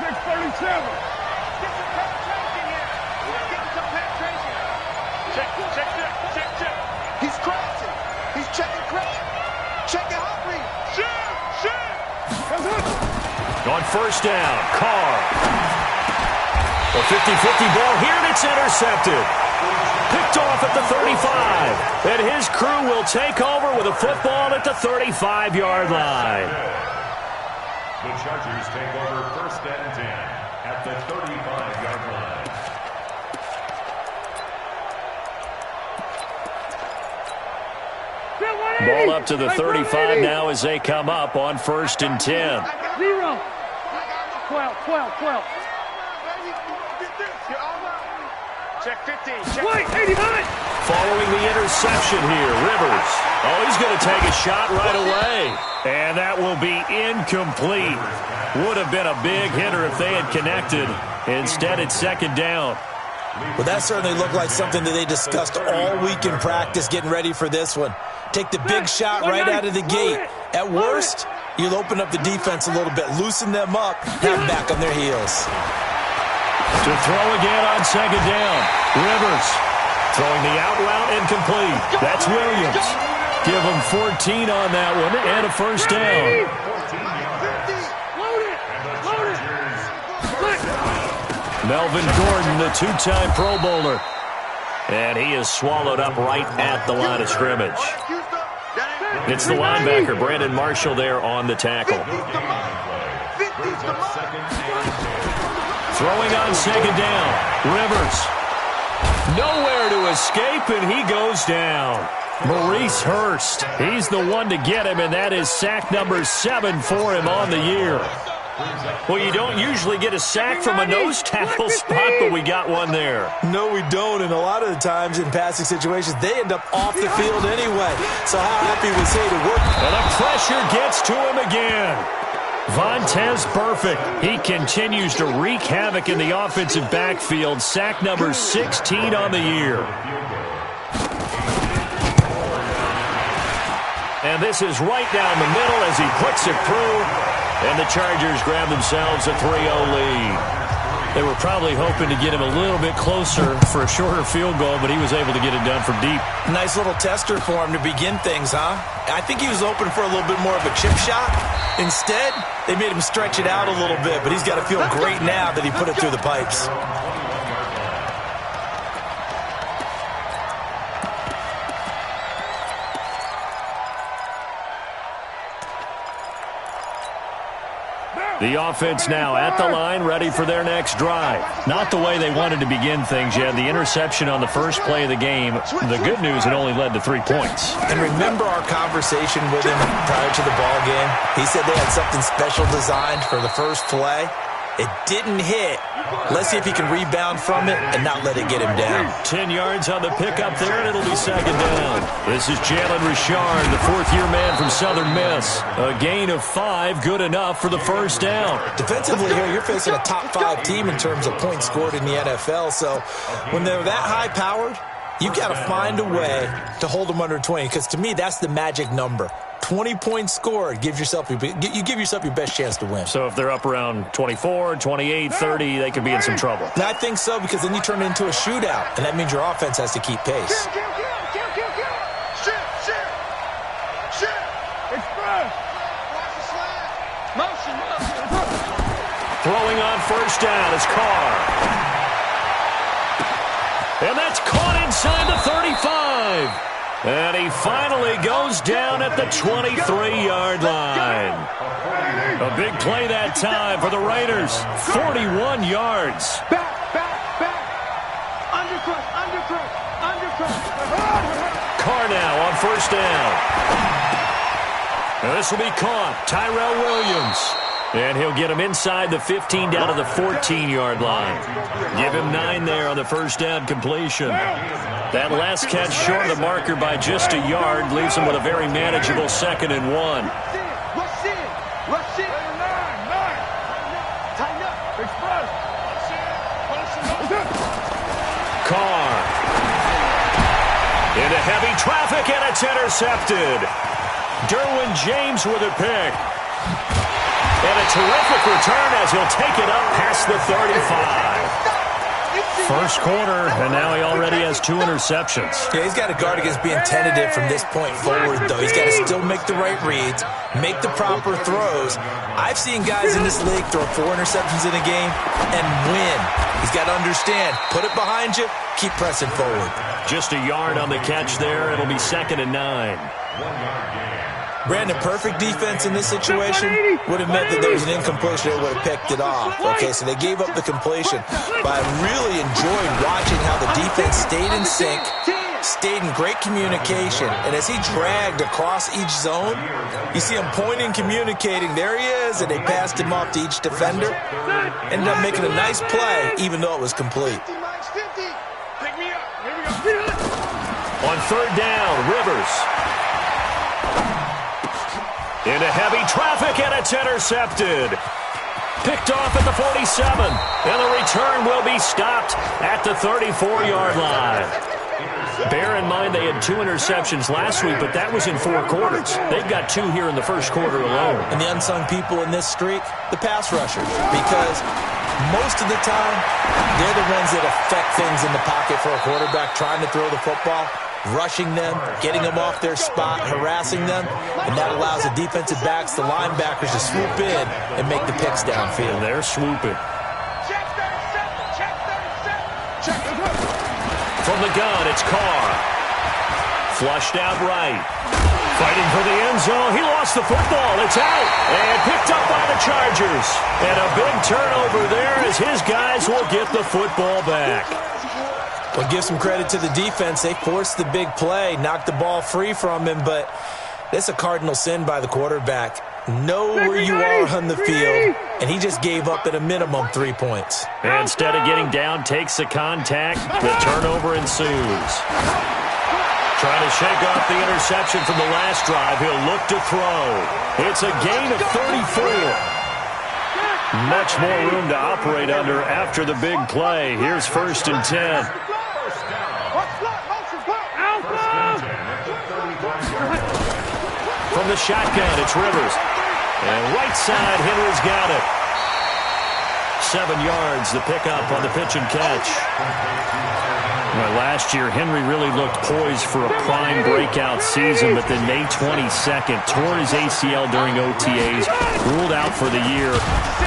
637. Check. He's crashing. He's checking crash. Checking hot read. On first down, Carr. A 50-50 ball here, and it's intercepted. Picked off at the 35. And his crew will take over with a football at the 35-yard line. The Chargers take over first and 10 at the 35-yard line. Ball up to the 35 now as they come up on first and 10. 0. 12. Check 50. Wait, 89. Following the interception here, Rivers. Oh, he's going to take a shot right away. And that will be incomplete. Would have been a big hitter if they had connected. Instead, it's second down. Well, that certainly looked like something that they discussed all week in practice getting ready for this one. Take the big shot right out of the gate. At worst, you'll open up the defense a little bit, loosen them up, have them back on their heels. To throw again on second down. Rivers throwing the out route incomplete. That's Williams. Give him 14 on that one and a first down. Melvin Gordon, the two-time Pro Bowler. And he is swallowed up right at the line of scrimmage. It's the linebacker, Brandon Marshall, there on the tackle. Throwing on second down. Rivers. Nowhere to escape, and he goes down. Maurice Hurst. He's the one to get him, and that is sack number 7 for him on the year. Well, you don't usually get a sack from a nose tackle spot, but we got one there. No, we don't, and a lot of the times in passing situations, they end up off the field anyway. So how happy was he to work? And the pressure gets to him again. Vontez Perfect. He continues to wreak havoc in the offensive backfield. Sack number 16 on the year. And this is right down the middle as he puts it through. And the Chargers grab themselves a 3-0 lead. They were probably hoping to get him a little bit closer for a shorter field goal, but he was able to get it done from deep. Nice little tester for him to begin things, huh? I think he was open for a little bit more of a chip shot. Instead, they made him stretch it out a little bit, but he's got to feel great now that he put it through the pipes. The offense now at the line, ready for their next drive. Not the way they wanted to begin things yet. The interception on the first play of the game. The good news, it only led to 3 points. And remember our conversation with him prior to the ball game? He said they had something special designed for the first play. It didn't hit. Let's see if he can rebound from it and not let it get him down. 10 yards on the pickup there, and it'll be second down. This is Jalen Richard, the fourth-year man from Southern Miss. A gain of 5, good enough for the first down. Defensively here, you're facing a top-5 team in terms of points scored in the NFL. So when they're that high-powered, you got to find a way to hold them under 20, because to me, that's the magic number. 20 points scored, you give yourself your best chance to win. So if they're up around 24, 28, 30, they could be in some trouble. And I think so, because then you turn it into a shootout, and that means your offense has to keep pace. Throwing on first down is Carr. And that's caught inside the 35. And he finally goes down at the 23-yard line. A big play that time for the Raiders. 41 yards. Back. Undercut. Carr now on first down. Now this will be caught. Tyrell Williams. And he'll get him inside the 15 down to the 14-yard line. Give him 9 there on the first down completion. That last catch short of the marker by just a yard leaves him with a very manageable 2nd and 1. Rush in. Tighten up. Carr. Into heavy traffic, and it's intercepted. Derwin James with a pick. And a terrific return as he'll take it up past the 35. First quarter, and now he already has 2 interceptions. Yeah, he's got to guard against being tentative from this point forward, though. He's got to still make the right reads, make the proper throws. I've seen guys in this league throw 4 interceptions in a game and win. He's got to understand, put it behind you, keep pressing forward. Just a yard on the catch there. It'll be 2nd and 9. Brandon, perfect defense in this situation would have meant that there was an incompletion. They would have picked it off. Okay, so they gave up the completion. But I really enjoyed watching how the defense stayed in sync, stayed in great communication. And as he dragged across each zone, you see him pointing, communicating. There he is, and they passed him off to each defender. Ended up making a nice play, even though it was complete. On 3rd down, Rivers. Into heavy traffic, and it's intercepted. Picked off at the 47, and the return will be stopped at the 34-yard line. Bear in mind they had 2 interceptions last week, but that was in 4 quarters. They've got 2 here in the first quarter alone. And the unsung people in this streak, the pass rushers, because most of the time, they're the ones that affect things in the pocket for a quarterback trying to throw the football. Rushing them, getting them off their spot, harassing them, and that allows the defensive backs, the linebackers, to swoop in and make the picks downfield. And they're swooping. From the gun, it's Carr. Flushed out right. Fighting for the end zone. He lost the football. It's out. And picked up by the Chargers. And a big turnover there as his guys will get the football back. Well, give some credit to the defense. They forced the big play, knocked the ball free from him, but it's a cardinal sin by the quarterback. Know where you are on the field, and he just gave up at a minimum 3 points. And instead of getting down, takes the contact. The turnover ensues. Trying to shake off the interception from the last drive. He'll look to throw. It's a gain of 34. Much more room to operate under after the big play. Here's 1st and 10. From the shotgun, it's Rivers. And right side, Henry's got it. 7 yards, the pickup on the pitch and catch. Well, last year, Henry really looked poised for a prime breakout season, but then May 22nd, tore his ACL during OTAs, ruled out for the year.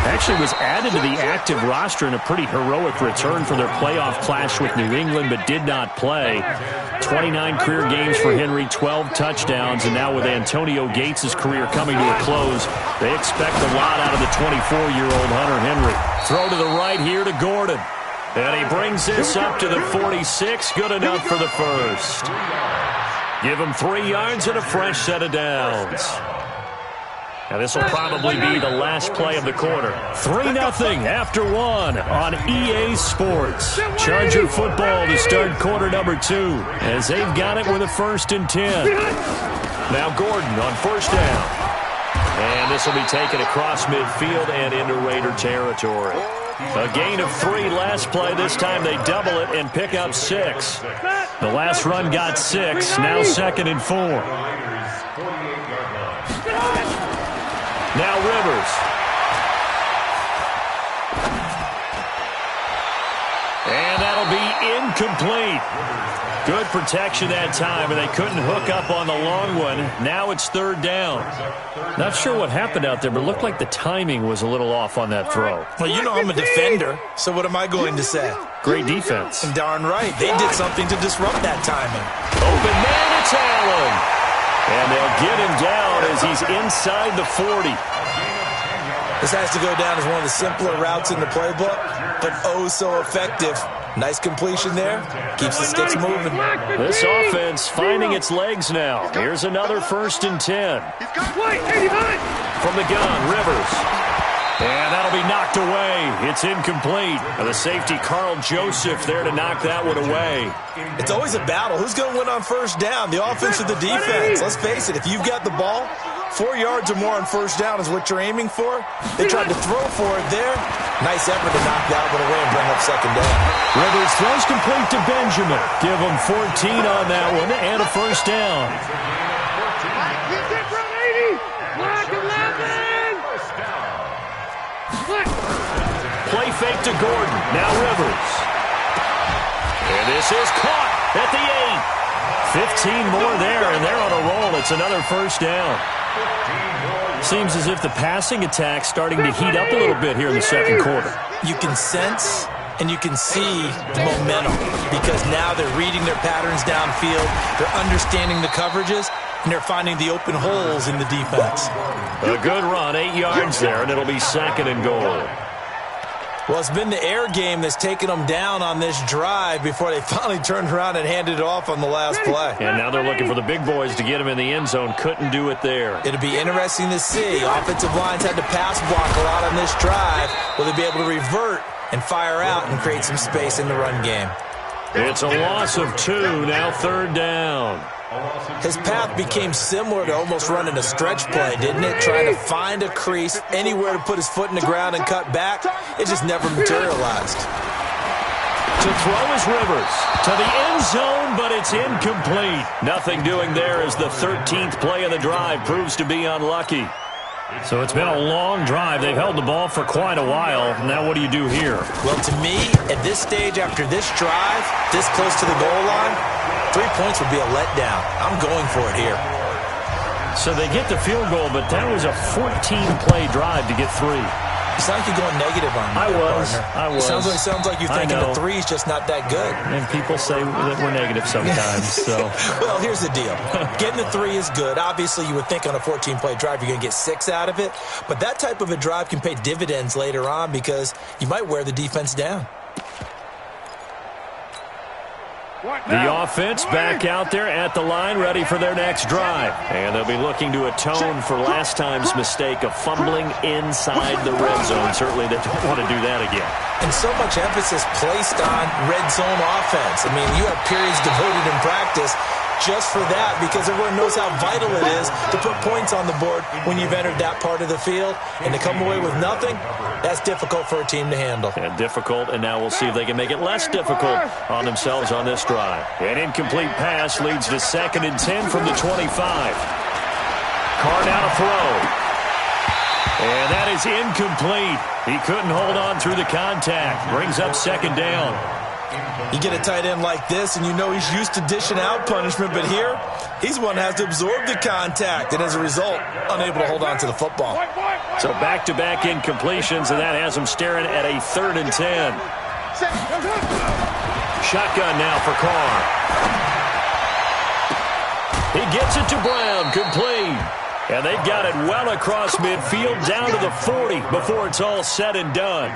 Actually was added to the active roster in a pretty heroic return for their playoff clash with New England, but did not play. 29 career games for Henry, 12 touchdowns, and now with Antonio Gates' career coming to a close, they expect a lot out of the 24-year-old Hunter Henry. Throw to the right here to Gordon. And he brings this up to the 46. Good enough for the first. Give him 3 yards and a fresh set of downs. Now this will probably be the last play of the quarter. 3-0 after 1 on EA Sports. Charger football to start quarter number 2 as they've got it with a 1st and 10. Now Gordon on 1st down. And this will be taken across midfield and into Raider territory. A gain of 3 last play. This time they double it and pick up 6. The last run got 6. Now 2nd and 4. Now Rivers. And that'll be incomplete. Good protection that time, and they couldn't hook up on the long one. Now it's 3rd down. Not sure what happened out there, but it looked like the timing was a little off on that throw. Well, you know I'm a defender, so what am I going to say? Great defense. And darn right, they did something to disrupt that timing. Open man, it's Allen. And they'll get him down as he's inside the 40. This has to go down as one of the simpler routes in the playbook, but oh so effective. Nice completion there. Keeps the sticks moving. This offense finding its legs now. Here's another 1st and 10. From the gun, Rivers. And that'll be knocked away. It's incomplete. And the safety, Carl Joseph, there to knock that one away. It's always a battle. Who's going to win on 1st down? The offense or the defense? Let's face it, if you've got the ball, 4 yards or more on 1st down is what you're aiming for. They tried to throw for it there. Nice effort to knock that one away and bring up 2nd down. Rivers throws complete to Benjamin. Give him 14 on that one and a 1st down. play fake to Gordon. Now Rivers. And this is caught at the 8. 15 more there, and they're on a roll. It's another first down. Seems as if the passing attack's starting to heat up a little bit here in the second quarter. You can sense and you can see the momentum because now they're reading their patterns downfield, they're understanding the coverages, and they're finding the open holes in the defense. A good run, 8 yards there, and it'll be second and goal. Well, it's been the air game that's taken them down on this drive before they finally turned around and handed it off on the last play. And now they're looking for the big boys to get them in the end zone. Couldn't do it there. It'll be interesting to see. Offensive lines had to pass block a lot on this drive. Will they be able to revert and fire out and create some space in the run game? It's a loss of 2, now third down. His path became similar to almost running a stretch play, didn't it? Trying to find a crease, anywhere to put his foot in the ground and cut back. It just never materialized. To throw is Rivers. To the end zone, but it's incomplete. Nothing doing there as the 13th play of the drive proves to be unlucky. So it's been a long drive. They've held the ball for quite a while. Now what do you do here? Well, to me, at this stage after this drive, this close to the goal line, 3 points would be a letdown. I'm going for it here. So they get the field goal, but that was a 14-play drive to get 3. You sound like you're going negative on me. I was. It sounds like you're thinking the 3's just not that good. And people say that we're negative sometimes. So, well, here's the deal. Getting the 3 is good. Obviously, you would think on a 14-play drive you're going to get 6 out of it. But that type of a drive can pay dividends later on because you might wear the defense down. The offense back out there at the line, ready for their next drive. And they'll be looking to atone for last time's mistake of fumbling inside the red zone. Certainly they don't want to do that again. And so much emphasis placed on red zone offense. I mean, you have periods devoted in practice just for that because everyone knows how vital it is to put points on the board when you've entered that part of the field. And to come away with nothing, that's difficult for a team to handle. And difficult, and now we'll see if they can make it less difficult on themselves on this drive. An incomplete pass leads to 2nd and 10 from the 25. Carr now to throw. And that is incomplete. He couldn't hold on through the contact. Brings up 2nd down. You get a tight end like this, and you know he's used to dishing out punishment, but here, he's one that has to absorb the contact, and as a result, unable to hold on to the football. So back-to-back incompletions, and that has him staring at a 3rd and 10. Shotgun now for Carr. He gets it to Brown, complete. And they've got it well across midfield, down to the 40 before it's all said and done.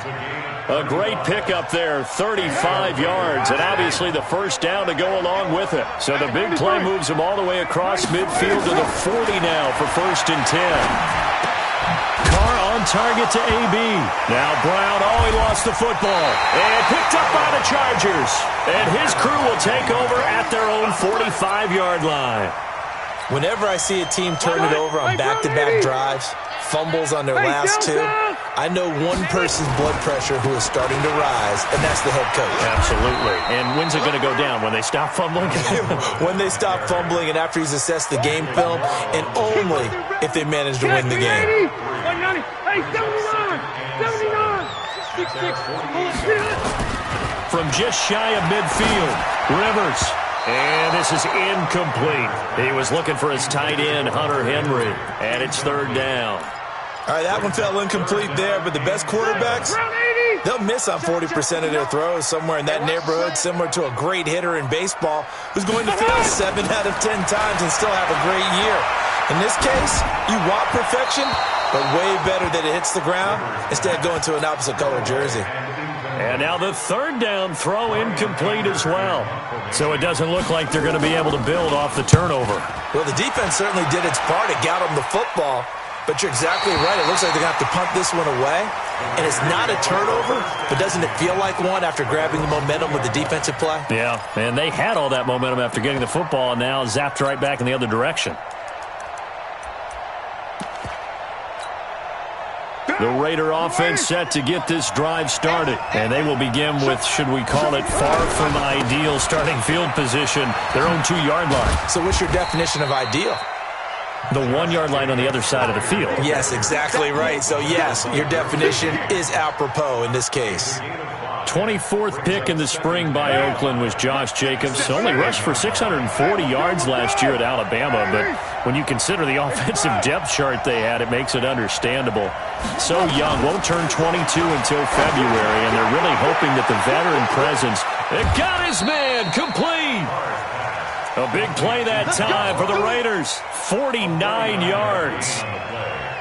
A great pickup there, 35 yards, and obviously the first down to go along with it. So the big play moves him all the way across midfield to the 40 now for 1st and 10. Carr on target to AB. Now Brown, he lost the football. And picked up by the Chargers. And his crew will take over at their own 45-yard line. Whenever I see a team turn it over on back-to-back drives, fumbles on their last 2, I know one person's blood pressure who is starting to rise, and that's the head coach. Absolutely. And when's it going to go down? When they stop fumbling? When they stop fumbling and after he's assessed the game film, and only if they manage to win the game. 190. Hey, 79. 66. From just shy of midfield, Rivers. And this is incomplete. He was looking for his tight end, Hunter Henry. And it's 3rd down. All right, that one fell incomplete there, but the best quarterbacks, they'll miss on 40% of their throws somewhere in that neighborhood, similar to a great hitter in baseball who's going to fail 7 out of 10 times and still have a great year. In this case, you want perfection, but way better that it hits the ground instead of going to an opposite color jersey. And now the 3rd down throw incomplete as well. So it doesn't look like they're going to be able to build off the turnover. Well, the defense certainly did its part. It got them the football. But you're exactly right. It looks like they're going to have to punt this one away. And it's not a turnover, but doesn't it feel like one after grabbing the momentum with the defensive play? Yeah, and they had all that momentum after getting the football and now zapped right back in the other direction. The Raider offense set to get this drive started. And they will begin with, should we call it, far from ideal starting field position, their own 2-yard line. So what's your definition of ideal? The 1-yard line on the other side of the field. Yes, exactly right. So, yes, your definition is apropos in this case. 24th pick in the spring by Oakland was Josh Jacobs. Only rushed for 640 yards last year at Alabama, but when you consider the offensive depth chart they had, it makes it understandable. So young, won't turn 22 until February, and they're really hoping that the veteran presence, it got his man complete. A big play that time for the Raiders, 49 yards.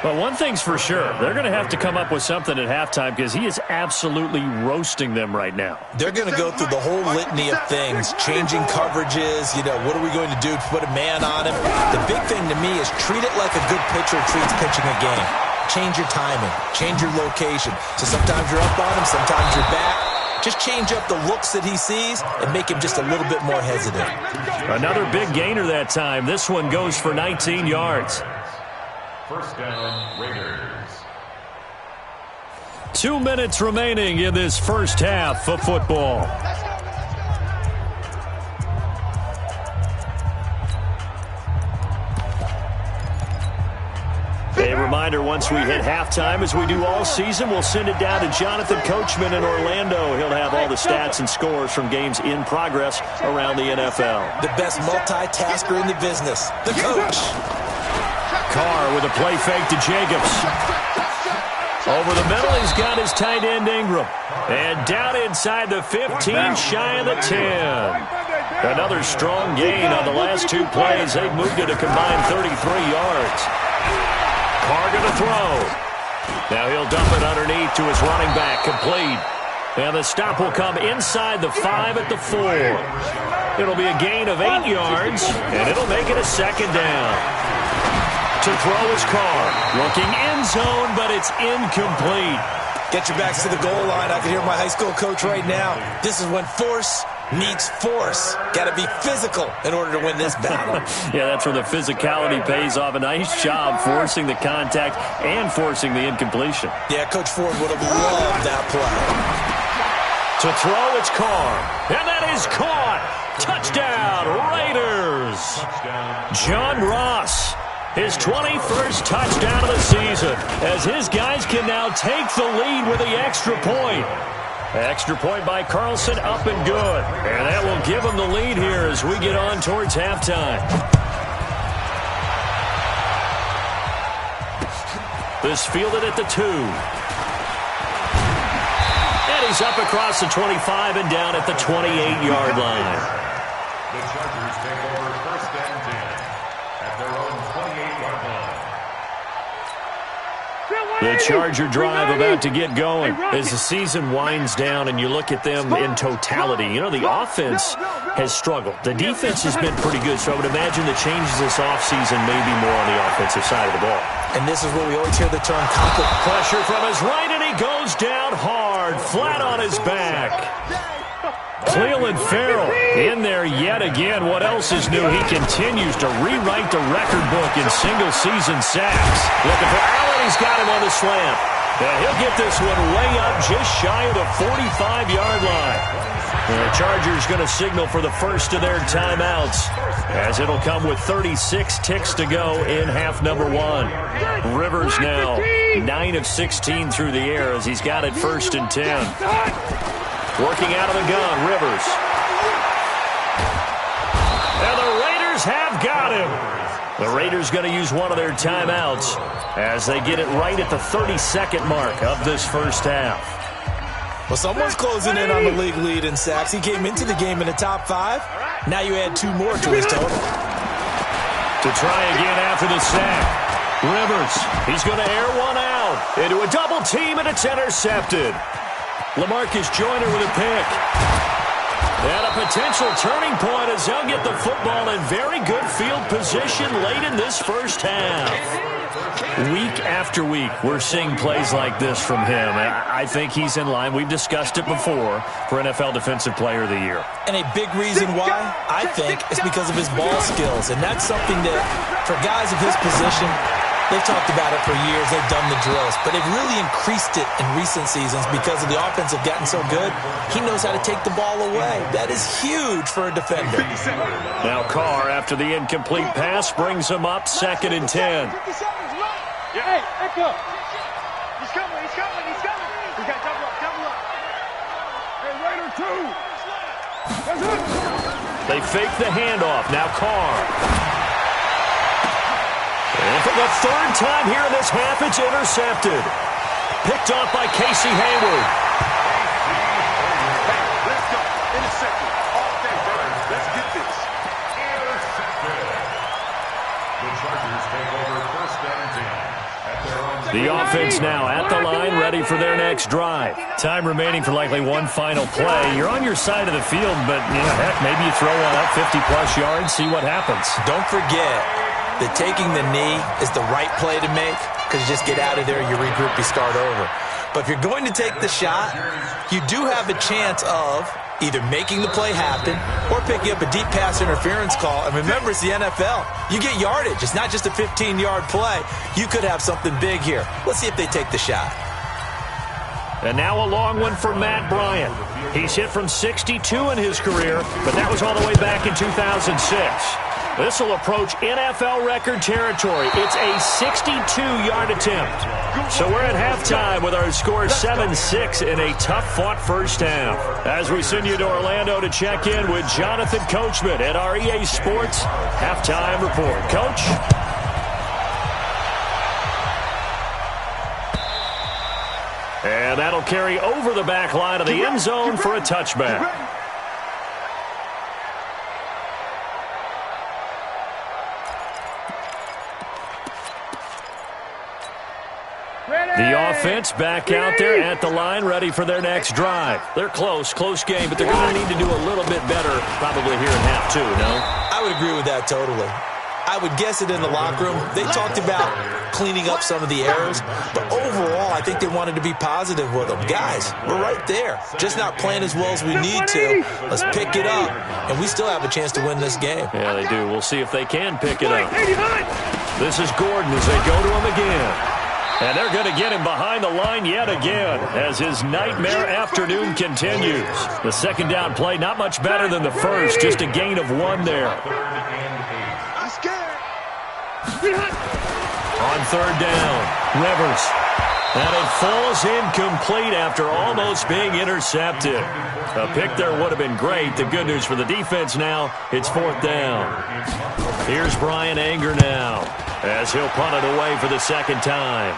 But one thing's for sure, they're going to have to come up with something at halftime because he is absolutely roasting them right now. They're going to go through the whole litany of things, changing coverages, what are we going to do to put a man on him? The big thing to me is treat it like a good pitcher treats pitching a game. Change your timing, change your location. So sometimes you're up on him, sometimes you're back. Just change up the looks that he sees and make him just a little bit more hesitant. Another big gainer that time. This one goes for 19 yards. First down, Raiders. 2 minutes remaining in this first half of football. A reminder, once we hit halftime, as we do all season, we'll send it down to Jonathan Coachman in Orlando. He'll have all the stats and scores from games in progress around the NFL. The best multitasker in the business, the coach. Carr with a play fake to Jacobs. Over the middle, he's got his tight end Ingram. And down inside the 15, shy of the 10. Another strong gain on the last 2 plays. They've moved it a combined 33 yards. Carr going to throw. Now he'll dump it underneath to his running back, complete. And the stop will come inside the 5 at the 4. It'll be a gain of 8 yards, and it'll make it a second down. To throw is Carr. Looking end zone, but it's incomplete. Get your backs to the goal line. I can hear my high school coach right now. This is when force meets force. Got to be physical in order to win this battle. Yeah, that's where the physicality pays off. A nice job forcing the contact and forcing the incompletion. Yeah, Coach Ford would have loved that play. To throw, it's Carr. And that is caught. Touchdown, Raiders. John Ross. His 21st touchdown of the season, as his guys can now take the lead with the extra point. Extra point by Carlson, up and good. And that will give them the lead here as we get on towards halftime. This fielded at the 2. And he's up across the 25 and down at the 28-yard line. The Chargers take over first and 10 at their own 28-yard line. The Charger drive about to get going as the season winds down and you look at them in totality. The offense has struggled. The defense has been pretty good, so I would imagine the changes this offseason may be more on the offensive side of the ball. And this is where we always hear the term conflict. Pressure from his right, and he goes down hard, flat on his back. Cleveland Farrell in there yet again. What else is new? He continues to rewrite the record book in single-season sacks. Looking for Allen. He's got him on the slant. And he'll get this one way up just shy of the 45-yard line. And the Chargers going to signal for the first of their timeouts, as it'll come with 36 ticks to go in half number 1. Rivers now 9 of 16 through the air as he's got it 1st and 10. Working out of the gun, Rivers. And the Raiders have got him. The Raiders going to use one of their timeouts as they get it right at the 32nd mark of this first half. Well, someone's closing in on the league lead in sacks. He came into the game in the top 5. Now you add 2 more to his total. To try again after the sack. Rivers, he's going to air one out into a double team, and it's intercepted. LaMarcus Joyner with a pick. And a potential turning point as he'll get the football in very good field position late in this first half. Week after week, we're seeing plays like this from him. I think he's in line. We've discussed it before for NFL Defensive Player of the Year. And a big reason why, I think, is because of his ball skills. And that's something that, for guys of his position, They've talked about it for years. They've done the drills, but they've really increased it in recent seasons because of the offense have gotten so good. He knows how to take the ball away. That is huge for a defender. Now Carr, after the incomplete pass, brings him up 2nd and 10. Hey, Echo. He's coming. He's got double up. Hey, Raider 2. They fake the handoff. Now Carr. And for the 3rd time here in this half, it's intercepted. Picked off by Casey Hayward. Hey, let's go. Intercepted. All day, baby. Let's get this. Intercepted. The Chargers take over 1st and 10 at their own. The offense now at the line, ready for their next drive. Time remaining for likely one final play. You're on your side of the field, but, heck, maybe you throw one up 50-plus yards, see what happens. Don't forget that taking the knee is the right play to make because you just get out of there, you regroup, you start over. But if you're going to take the shot, you do have a chance of either making the play happen or picking up a deep pass interference call. And remember, it's the NFL. You get yardage. It's not just a 15-yard play. You could have something big here. Let's see if they take the shot. And now a long one for Matt Bryant. He's hit from 62 in his career, but that was all the way back in 2006. This will approach NFL record territory. It's a 62-yard attempt. So we're at halftime with our score 7-6 in a tough-fought first half. As we send you to Orlando to check in with Jonathan Coachman at our EA Sports Halftime Report. Coach? And that'll carry over the back line of the end zone for a touchback. The offense back out there at the line, ready for their next drive. They're close game, but they're going to need to do a little bit better probably here in half two, no? I would agree with that totally. I would guess it in the locker room. They talked about cleaning up some of the errors, but overall, I think they wanted to be positive with them. Guys, we're right there. Just not playing as well as we need to. Let's pick it up, and we still have a chance to win this game. Yeah, they do. We'll see if they can pick it up. This is Gordon as they go to him again. And they're going to get him behind the line yet again as his nightmare afternoon continues. The second down play, not much better than the first, just a gain of 1 there. I'm scared. On 3rd down, Rivers. And it falls incomplete after almost being intercepted. A pick there would have been great. The good news for the defense now, it's 4th down. Here's Brian Anger now as he'll punt it away for the second time.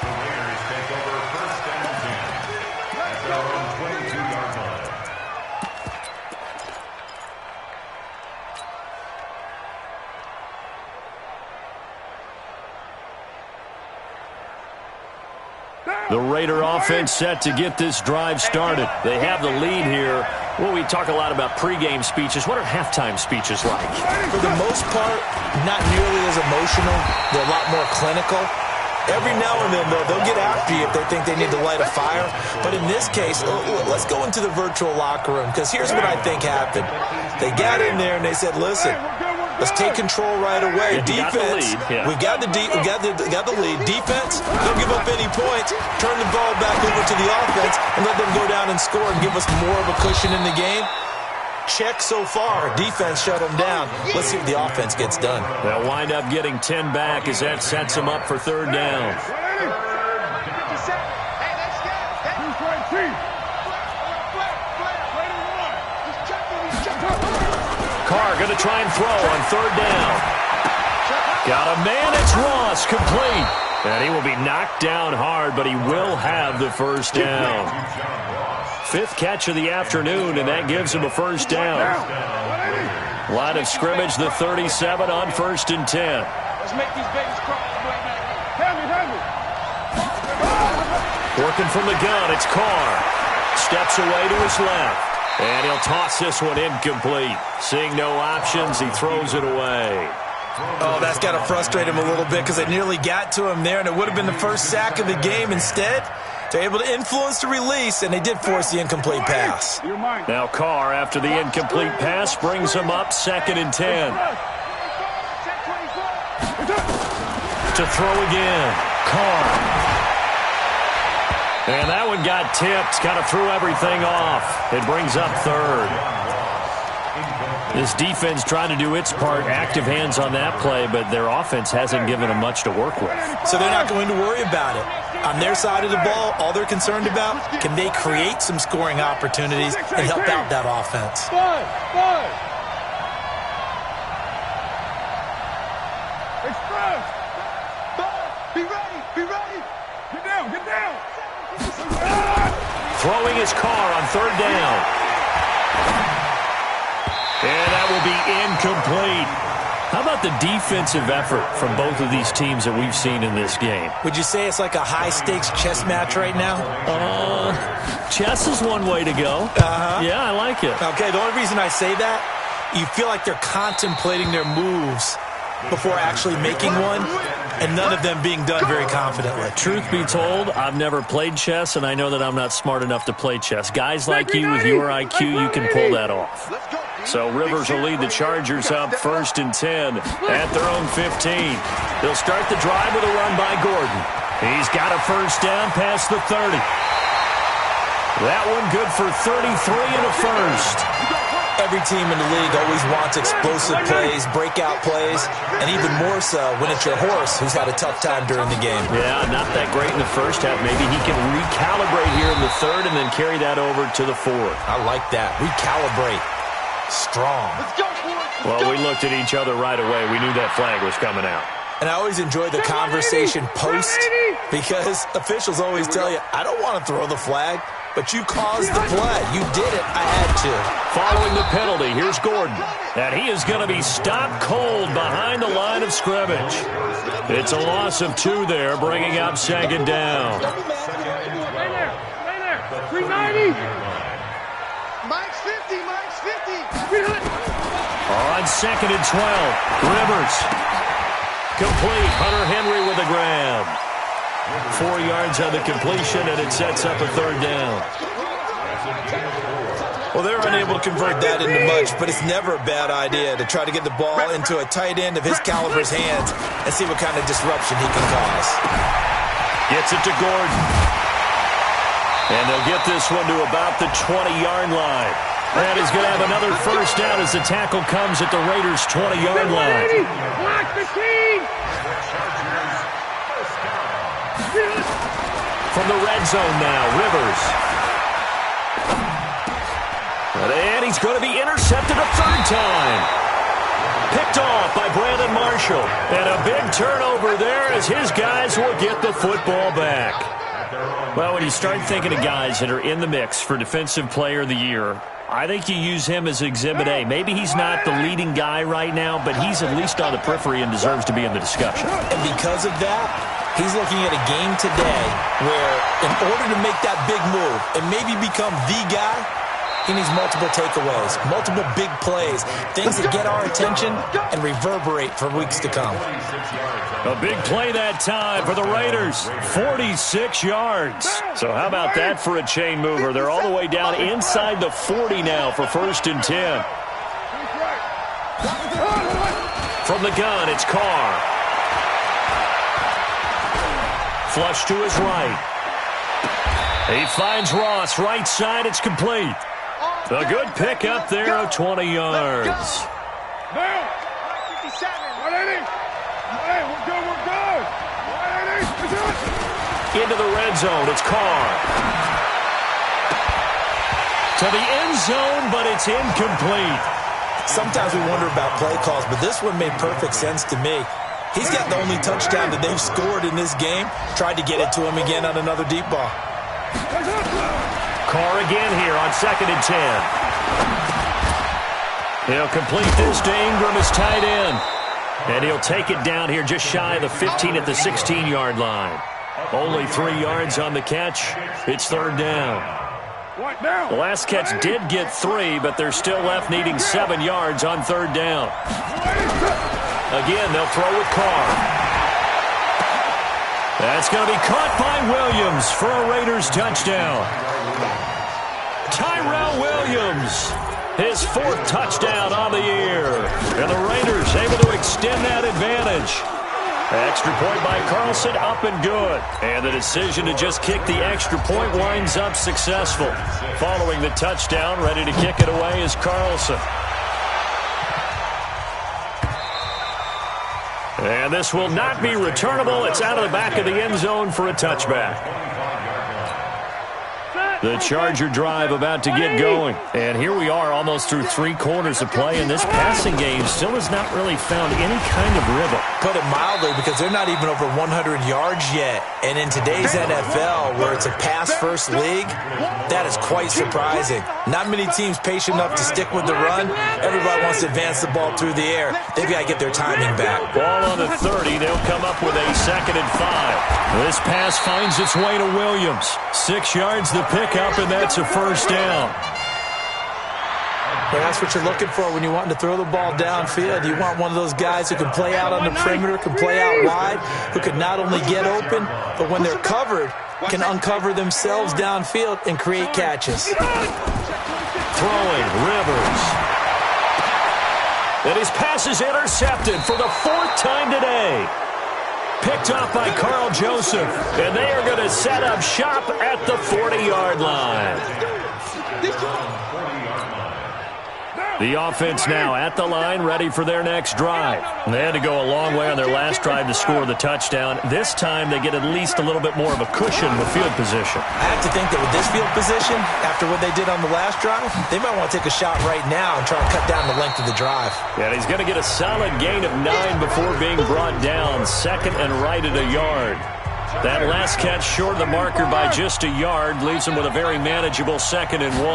The Raiders take over 1st and 10 at their own 22-yard line. The Raider offense set to get this drive started. They have the lead here. Well, we talk a lot about pregame speeches. What are halftime speeches like? For the most part, not nearly as emotional. They're a lot more clinical. Every now and then, though, they'll get after you if they think they need to light a fire. But in this case, let's go into the virtual locker room, because here's what I think happened. They got in there and they said, listen, let's take control right away. Defense, we've got the lead. Defense, don't give up any points. Turn the ball back over to the offense and let them go down and score and give us more of a cushion in the game. Check so far. Defense shut them down. Let's see what the offense gets done. They'll wind up getting 10 back as that sets them up for 3rd down. Carr going to try and throw on 3rd down. Got a man. It's Ross, complete. And he will be knocked down hard, but he will have the first down. 5th catch of the afternoon, and that gives him a first down. Line of scrimmage, the 37 on 1st and 10. Let's make these babies cry. Working from the gun, it's Carr. Steps away to his left. And he'll toss this one incomplete. Seeing no options, he throws it away. Oh, that's got to frustrate him a little bit because they nearly got to him there, and it would have been the first sack of the game. Instead, they're able to influence the release, and they did force the incomplete pass. Now Carr, after the incomplete pass, brings him up 2nd and 10. to throw again. Carr. And that one got tipped. Kind of threw everything off. It brings up third. This defense trying to do its part. Active hands on that play, but their offense hasn't given them much to work with. So they're not going to worry about it. On their side of the ball, all they're concerned about, can they create some scoring opportunities and help out that offense? Express! Be ready! Be ready! Get down! Get down! Throwing his car on third down. And that will be incomplete. How about the defensive effort from both of these teams that we've seen in this game? Would you say it's like a high-stakes chess match right now? Chess is one way to go. Yeah, I like it. Okay, the only reason I say that, you feel like they're contemplating their moves before actually making one, and none of them being done very confidently. Truth be told, I've never played chess, and I know that I'm not smart enough to play chess. Guys like you with your IQ, you can pull that off. So Rivers will lead the Chargers up 1st and 10 at their own 15. They'll start the drive with a run by Gordon. He's got a first down past the 30. That one good for 33 and a first. Every team in the league always wants explosive plays, breakout plays, and even more so when it's your horse who's had a tough time during the game. Yeah, not that great in the first half. Maybe he can recalibrate here in the third and then carry that over to the fourth. I like that. Recalibrate. Strong. Well, we looked at each other right away. We knew that flag was coming out. And I always enjoy the conversation post because officials always tell you, I don't want to throw the flag, but you caused the play. You did it. I had to. Following the penalty, here's Gordon. And he is going to be stopped cold behind the line of scrimmage. It's a loss of 2 there, bringing up 2nd down. Right there. 390. Mike's 50. Mike's 50. On 2nd and 12, Rivers. Complete. Hunter Henry with a grab. 4 yards on the completion, and it sets up a 3rd down. Well, they're unable to convert that into much, but it's never a bad idea to try to get the ball into a tight end of his caliber's hands and see what kind of disruption he can cause. Gets it to Gordon. And they'll get this one to about the 20-yard line. And he's going to have another first down as the tackle comes at the Raiders' 20-yard line. Block 15. From the red zone now, Rivers. And he's going to be intercepted a 3rd time. Picked off by Brandon Marshall. And a big turnover there as his guys will get the football back. Well, when you start thinking of guys that are in the mix for Defensive Player of the Year, I think you use him as Exhibit A. Maybe he's not the leading guy right now, but he's at least on the periphery and deserves to be in the discussion. And because of that, he's looking at a game today where in order to make that big move and maybe become the guy, he needs multiple takeaways, multiple big plays, things that get our attention and reverberate for weeks to come. A big play that time for the Raiders, 46 yards. So how about that for a chain mover? They're all the way down inside the 40 now for 1st and 10. From the gun, it's Carr. Flush to his right. He finds Ross, right side, it's complete. A good pick up there of 20 yards. Now. 57. 180. Hey, we're good. 180. Into the red zone, it's Carr. To the end zone, but it's incomplete. Sometimes we wonder about play calls, but this one made perfect sense to me. He's got the only touchdown that they've scored in this game. Tried to get it to him again on another deep ball. Carr again here on 2nd and 10. He'll complete this to Ingram as tight end. And he'll take it down here just shy of the 15 at the 16-yard line. Only 3 yards on the catch. It's 3rd down. The last catch did get 3, but they're still left needing 7 yards on 3rd down. Again, they'll throw with Carr. That's going to be caught by Williams for a Raiders touchdown. Tyrell Williams, his 4th touchdown on the year. And the Raiders able to extend that advantage. Extra point by Carlson, up and good. And the decision to just kick the extra point winds up successful. Following the touchdown, ready to kick it away is Carlson. And this will not be returnable. It's out of the back of the end zone for a touchback. The Charger drive about to get going. And here we are almost through 3 quarters of play, and this passing game still has not really found any kind of rhythm. Put it mildly, because they're not even over 100 yards yet. And in today's NFL, where it's a pass-first league, that is quite surprising. Not many teams patient enough to stick with the run. Everybody wants to advance the ball through the air. They've got to get their timing back. Ball on the 30. They'll come up with a 2nd and 5. This pass finds its way to Williams. 6 yards the pickup, and that's a first down. Well, that's what you're looking for when you're wanting to throw the ball downfield. You want one of those guys who can play out on the perimeter, can play out wide, who can not only get open, but when they're covered, can uncover themselves downfield and create catches. Throwing, Rivers. And his pass is intercepted for the 4th time today. Picked off by Carl Joseph. And they are going to set up shop at the 40-yard line. The offense now at the line, ready for their next drive. They had to go a long way on their last drive to score the touchdown. This time they get at least a little bit more of a cushion with field position. I have to think that with this field position, after what they did on the last drive, they might want to take a shot right now and try to cut down the length of the drive. Yeah, he's going to get a solid gain of 9 before being brought down. 2nd and right at a yard. That last catch short of the marker by just a yard leaves him with a very manageable 2nd and 1.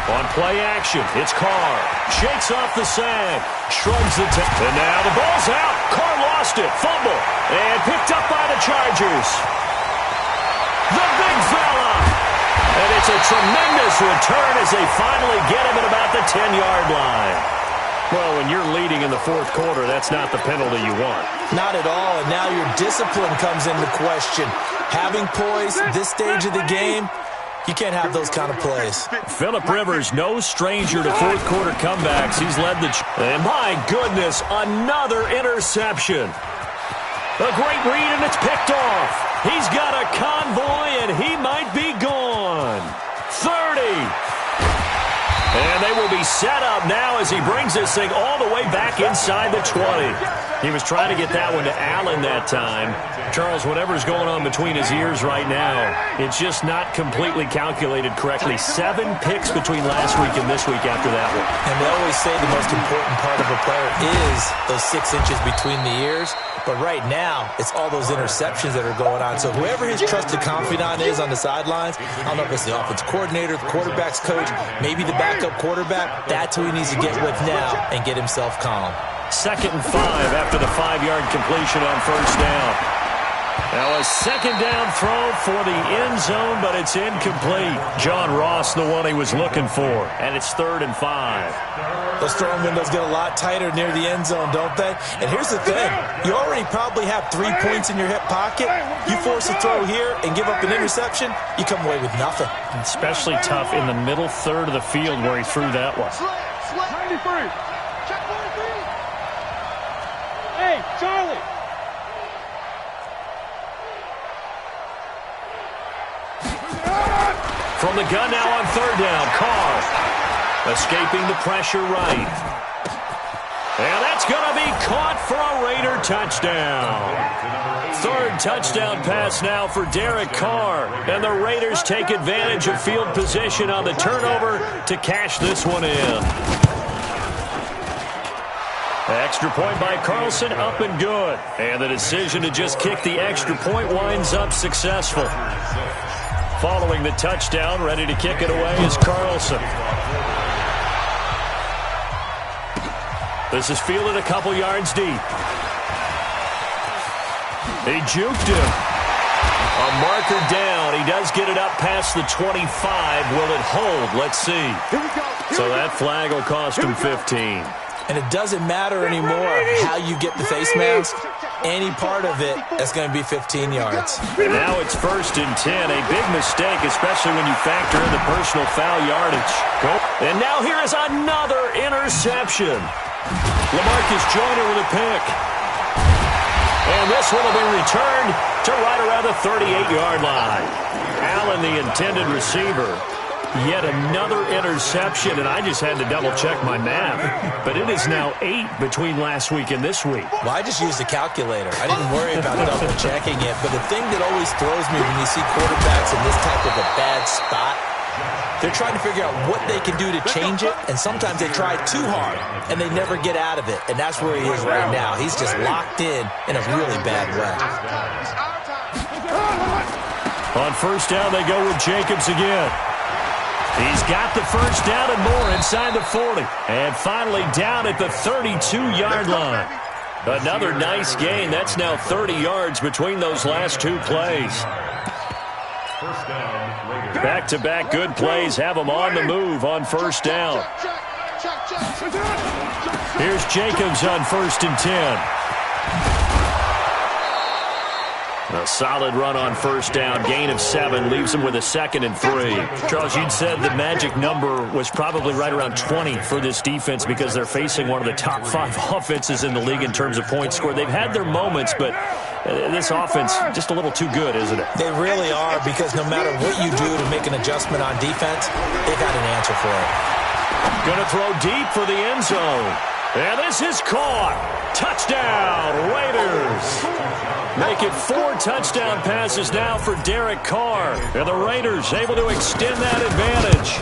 On play action, it's Carr. Shakes off the sand. Shrugs the tip. And now the ball's out. Carr lost it. Fumble. And picked up by the Chargers. The big fella. And it's a tremendous return as they finally get him at about the 10-yard line. Well, when you're leading in the 4th quarter, that's not the penalty you want. Not at all, and now your discipline comes into question. Having poise at this stage of the game, you can't have those kind of plays. Phillip Rivers, no stranger to 4th quarter comebacks. He's led the... And my goodness, another interception. A great read, and it's picked off. He's got a convoy, and he might be gone. 30. And they will be set up now as he brings this thing all the way back inside the 20. He was trying to get that one to Allen that time. Charles, whatever's going on between his ears right now, it's just not completely calculated correctly. 7 picks between last week and this week after that one. And they always say the most important part of a player is those 6 inches between the ears. But right now, it's all those interceptions that are going on. So whoever his trusted confidant is on the sidelines, I don't know if it's the offensive coordinator, the quarterback's coach, maybe the backup quarterback, that's who he needs to get with now and get himself calm. 2nd and 5 after the 5-yard completion on first down. Now a 2nd down throw for the end zone, but it's incomplete. John Ross, the one he was looking for, and it's 3rd and 5. Those throwing windows get a lot tighter near the end zone, don't they? And here's the thing. You already probably have 3 points in your hip pocket. You force a throw here and give up an interception, you come away with nothing. Especially tough in the middle third of the field where he threw that one. 93. Hey, Charlie. From the gun now on 3rd down, Carr escaping the pressure right. And that's going to be caught for a Raider touchdown. 3rd touchdown pass now for Derek Carr. And the Raiders take advantage of field position on the turnover to cash this one in. Extra point by Carlson, up and good. And the decision to just kick the extra point winds up successful. Following the touchdown, ready to kick it away is Carlson. This is fielded a couple yards deep. He juked him. A marker down. He does get it up past the 25. Will it hold? Let's see. So that flag will cost him 15. And it doesn't matter anymore how you get the face mask. Any part of it, that's going to be 15 yards. And now it's 1st and 10. A big mistake, especially when you factor in the personal foul yardage. And now here is another interception. LaMarcus Joyner with a pick. And this one will be returned to right around the 38-yard line. Allen, the intended receiver. Yet another interception, and I just had to double-check my math. But it is now 8 between last week and this week. Well, I just used a calculator. I didn't worry about double-checking it. But the thing that always throws me when you see quarterbacks in this type of a bad spot, they're trying to figure out what they can do to change it, and sometimes they try too hard, and they never get out of it. And that's where he is right now. He's just locked in a really bad way. On first down, they go with Jacobs again. He's got the first down and more inside the 40. And finally down at the 32-yard line. Another nice gain. That's now 30 yards between those last two plays. Back-to-back good plays have them on the move on first down. Here's Jacobs on 1st and 10. A solid run on first down. Gain of 7 leaves them with a 2nd and 3. Charles, you'd said the magic number was probably right around 20 for this defense because they're facing one of the top 5 offenses in the league in terms of points scored. They've had their moments, but this offense just a little too good, isn't it? They really are, because no matter what you do to make an adjustment on defense, they've got an answer for it. Going to throw deep for the end zone. And this is caught. Touchdown, Raiders. Make it 4 touchdown passes now for Derek Carr. And the Raiders able to extend that advantage.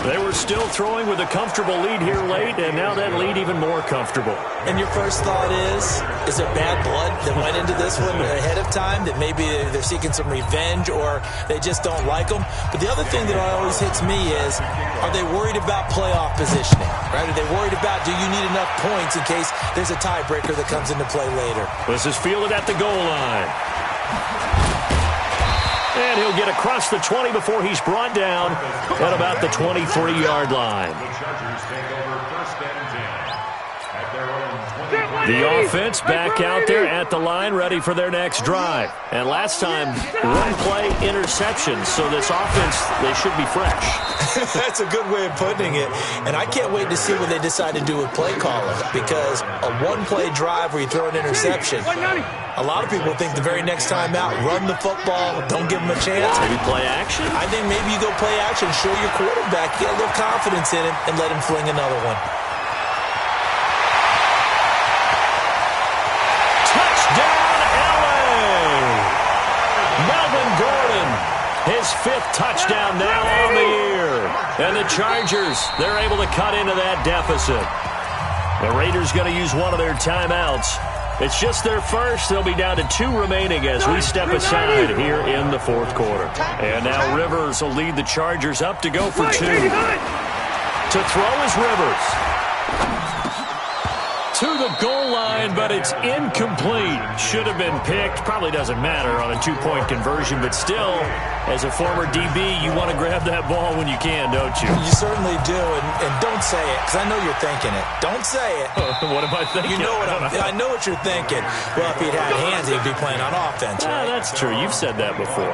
They were still throwing with a comfortable lead here late, and now that lead even more comfortable. And your first thought is there bad blood that went into this one ahead of time, that maybe they're seeking some revenge or they just don't like them? But the other thing that always hits me is, are they worried about playoff positioning? Right? Are they worried about, do you need enough points in case there's a tiebreaker that comes into play later? This is fielded at the goal line. And he'll get across the 20 before he's brought down at about the 23-yard line. The offense back out there at the line, ready for their next drive. And last time, 1-play interception. So this offense, they should be fresh. That's a good way of putting it. And I can't wait to see what they decide to do with play calling, because a 1-play drive where you throw an interception, a lot of people think the very next time out, run the football, don't give them a chance. Maybe play action? I think maybe you go play action, show your quarterback, get a little confidence in him, and let him fling another one. His 5th touchdown now on the year. And the Chargers, they're able to cut into that deficit. The Raiders going to use one of their timeouts. It's just their first. They'll be down to 2 remaining as we step aside here in the 4th quarter. And now Rivers will lead the Chargers up to go for 2. To throw is Rivers. To the goal line, but it's incomplete. Should have been picked. Probably doesn't matter on a 2-point conversion, but still, as a former DB, you want to grab that ball when you can, don't you? You certainly do, and don't say it, because I know you're thinking it. Don't say it. What am I thinking? You know I know what you're thinking. Well, if he'd had hands, he'd be playing on offense. Right? That's true. You've said that before.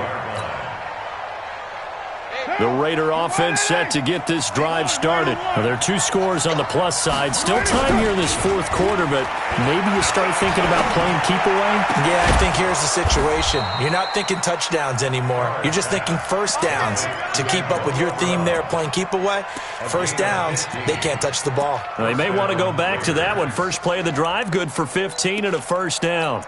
The Raider offense set to get this drive started. Well, there are 2 scores on the plus side. Still time here in this 4th quarter, but maybe you start thinking about playing keep away? Yeah, I think here's the situation. You're not thinking touchdowns anymore. You're just thinking first downs. To keep up with your theme there, playing keep away, first downs, they can't touch the ball. Well, they may want to go back to that one. First play of the drive, good for 15 and a first down.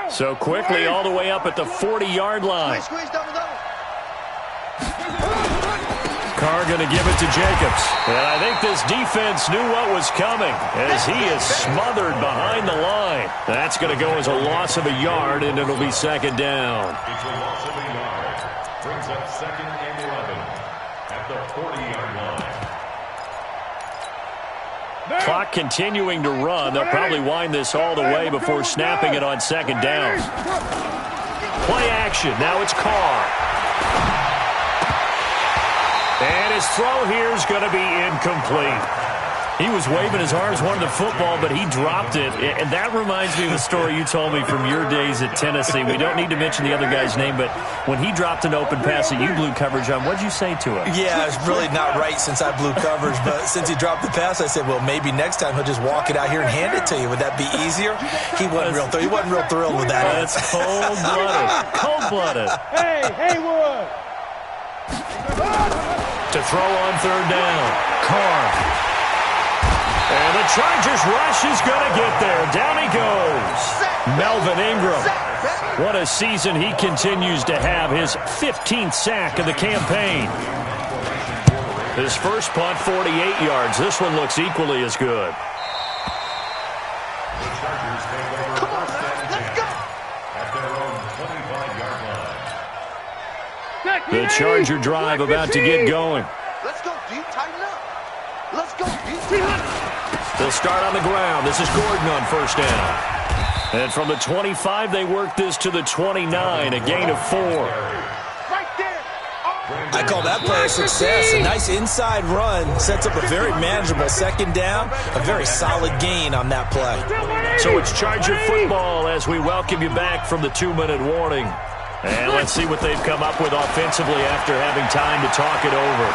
So quickly all the way up at the 40-yard line. Carr going to give it to Jacobs. And I think this defense knew what was coming as he is smothered behind the line. That's going to go as a loss of a yard, and it'll be 2nd down. It's a loss of a yard. Brings up 2nd and 11 at the 40-yard line. Clock continuing to run. They'll probably wind this all the way before snapping it on 2nd down. Play action. Now it's Carr. And his throw here is going to be incomplete. He was waving his arms, wanted the football, but he dropped it. And that reminds me of a story you told me from your days at Tennessee. We don't need to mention the other guy's name, but when he dropped an open pass that you blew coverage on, what'd you say to him? Yeah, it's really not right since I blew coverage, but since he dropped the pass, I said, well, maybe next time he'll just walk it out here and hand it to you. Would that be easier? He wasn't real thrilled with that. That's cold-blooded. Cold-blooded. Hey, Haywood! To throw on third down. Carr. And the Chargers rush is going to get there. Down he goes. Melvin Ingram. What a season he continues to have. His 15th sack of the campaign. His first punt, 48 yards. This one looks equally as good. The Chargers take over first and 10 at their own 25-yard line. The Charger drive about to get going. Let's go, D. Tighten up. Let's go, D. They'll start on the ground. This is Gordon on first down. And from the 25, they work this to the 29, a gain of 4. Right there. I call that play a success. A nice inside run sets up a very manageable second down. A very solid gain on that play. So it's Charger football as we welcome you back from the 2-minute warning. And let's see what they've come up with offensively after having time to talk it over.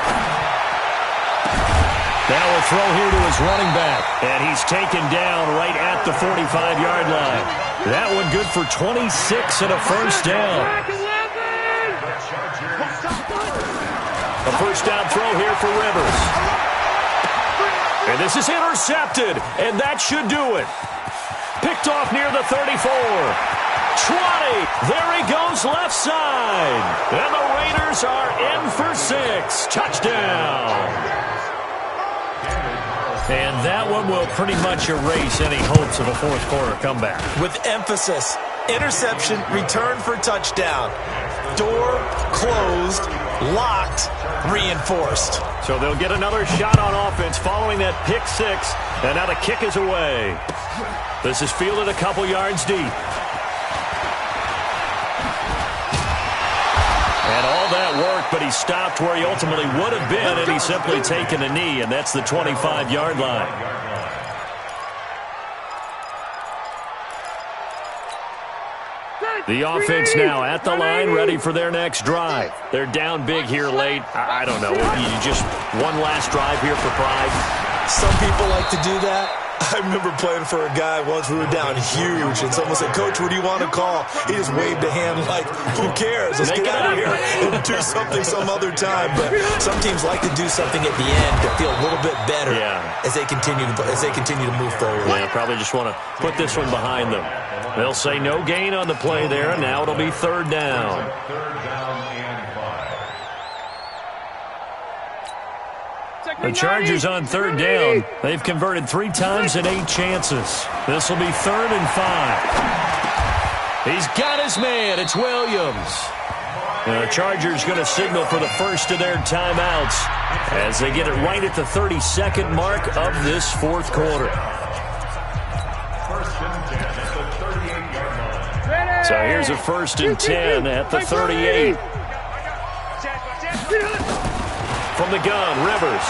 Now a throw here to his running back. And he's taken down right at the 45-yard line. That one good for 26 and a first down. A first down throw here for Rivers. And this is intercepted. And that should do it. Picked off near the 34. 20. There he goes left side. And the Raiders are in for 6. Touchdown. And that one will pretty much erase any hopes of a fourth quarter comeback. With emphasis, interception, return for touchdown. Door closed, locked, reinforced. So they'll get another shot on offense following that pick 6. And now the kick is away. This is fielded a couple yards deep. And all that worked, but he stopped where he ultimately would have been, and he's simply taken a knee, and that's the 25-yard line. The offense now at the line, ready for their next drive. They're down big here late. I don't know. You just one last drive here for pride. Some people like to do that. I remember playing for a guy once. We were down huge, and someone said, Coach, what do you want to call? He just waved a hand like, who cares? Let's get out of here and do something some other time. But some teams like to do something at the end to feel a little bit better as they continue to move forward. Yeah, probably just want to put this one behind them. They'll say no gain on the play there, and now it'll be third down. Third down and 5. The Chargers on third down. They've converted 3 times in 8 chances. This will be third and 5. He's got his man. It's Williams. The Chargers going to signal for the first of their timeouts as they get it right at the 32nd mark of this fourth quarter. First and 10 at the 38-yard line. So here's a first and 10 at the 38. From the gun, Rivers.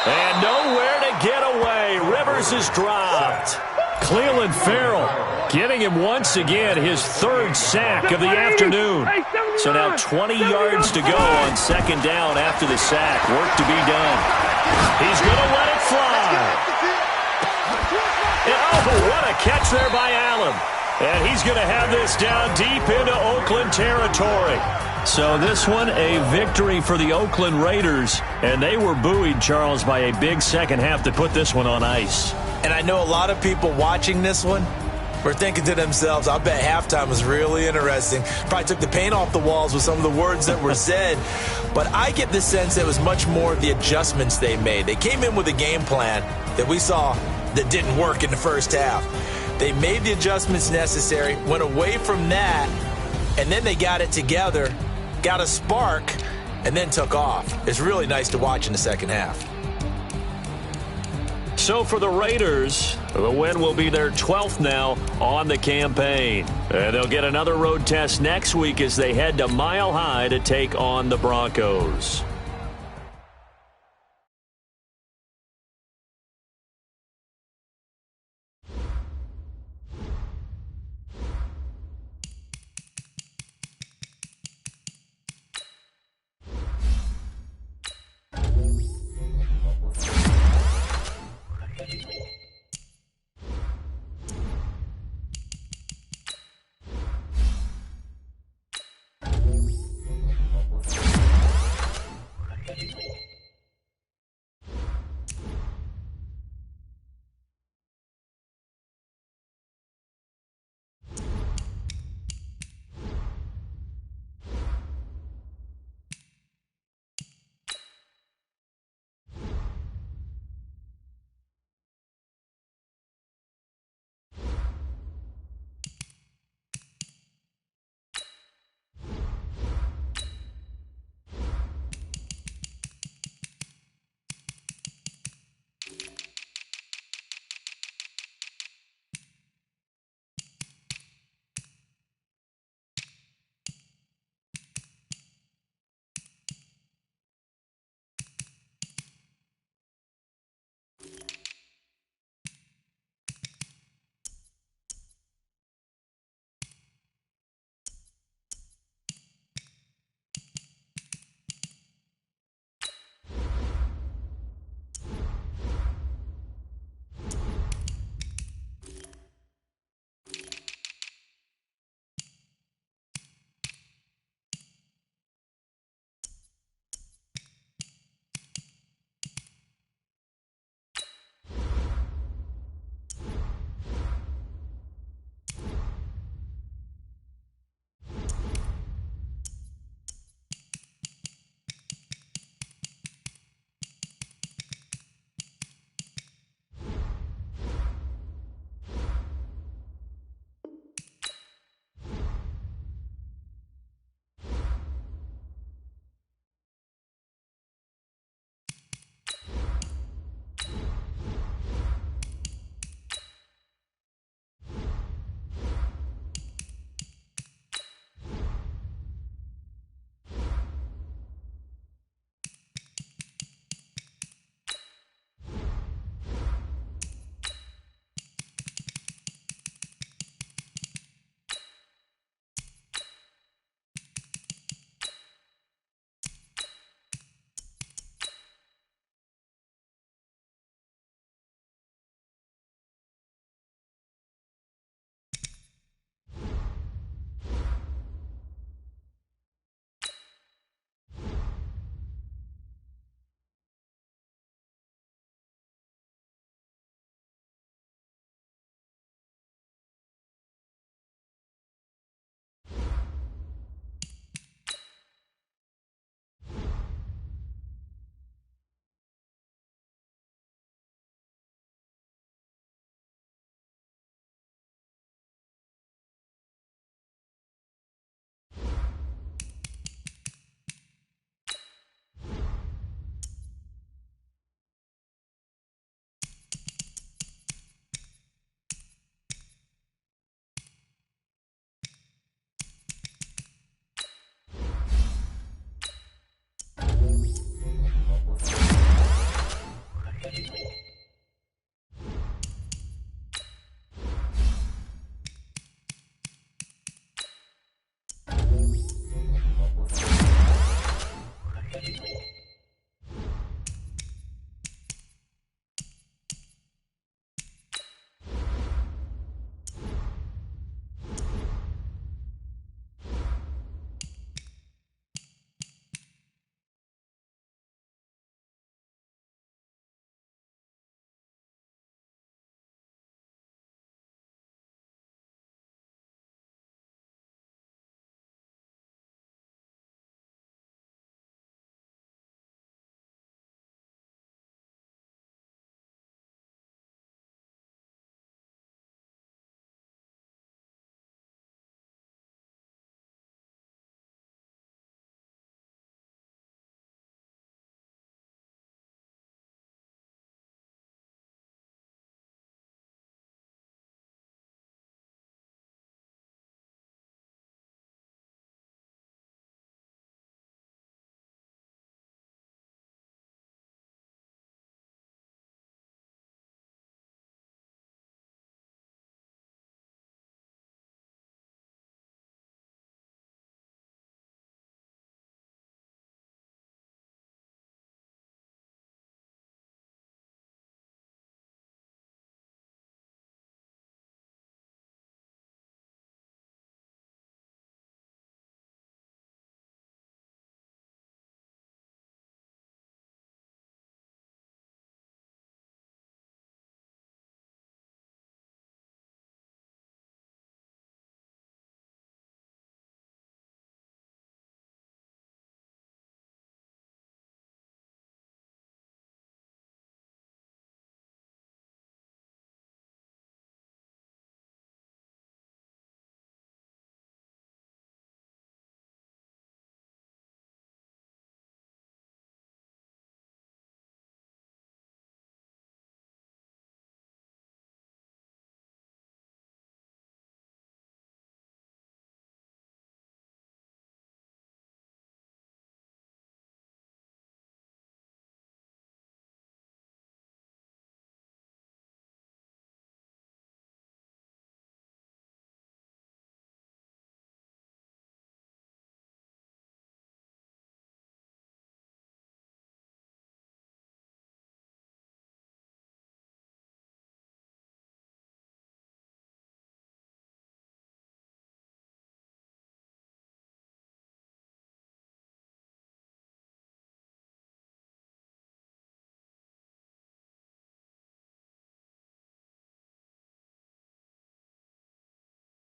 And nowhere to get away. Rivers is dropped. Cleveland Farrell getting him once again his 3rd sack of the afternoon. So now 20 yards to go on second down after the sack. Work to be done. He's going to let it fly. And oh, what a catch there by Allen. And he's going to have this down deep into Oakland territory. So this one, a victory for the Oakland Raiders. And they were buoyed, Charles, by a big second half to put this one on ice. And I know a lot of people watching this one were thinking to themselves, I bet halftime was really interesting. Probably took the paint off the walls with some of the words that were said. But I get the sense it was much more the adjustments they made. They came in with a game plan that we saw that didn't work in the first half. They made the adjustments necessary, went away from that, and then they got it together, got a spark, and then took off. It's really nice to watch in the second half. So for the Raiders, the win will be their 12th now on the campaign. And they'll get another road test next week as they head to Mile High to take on the Broncos.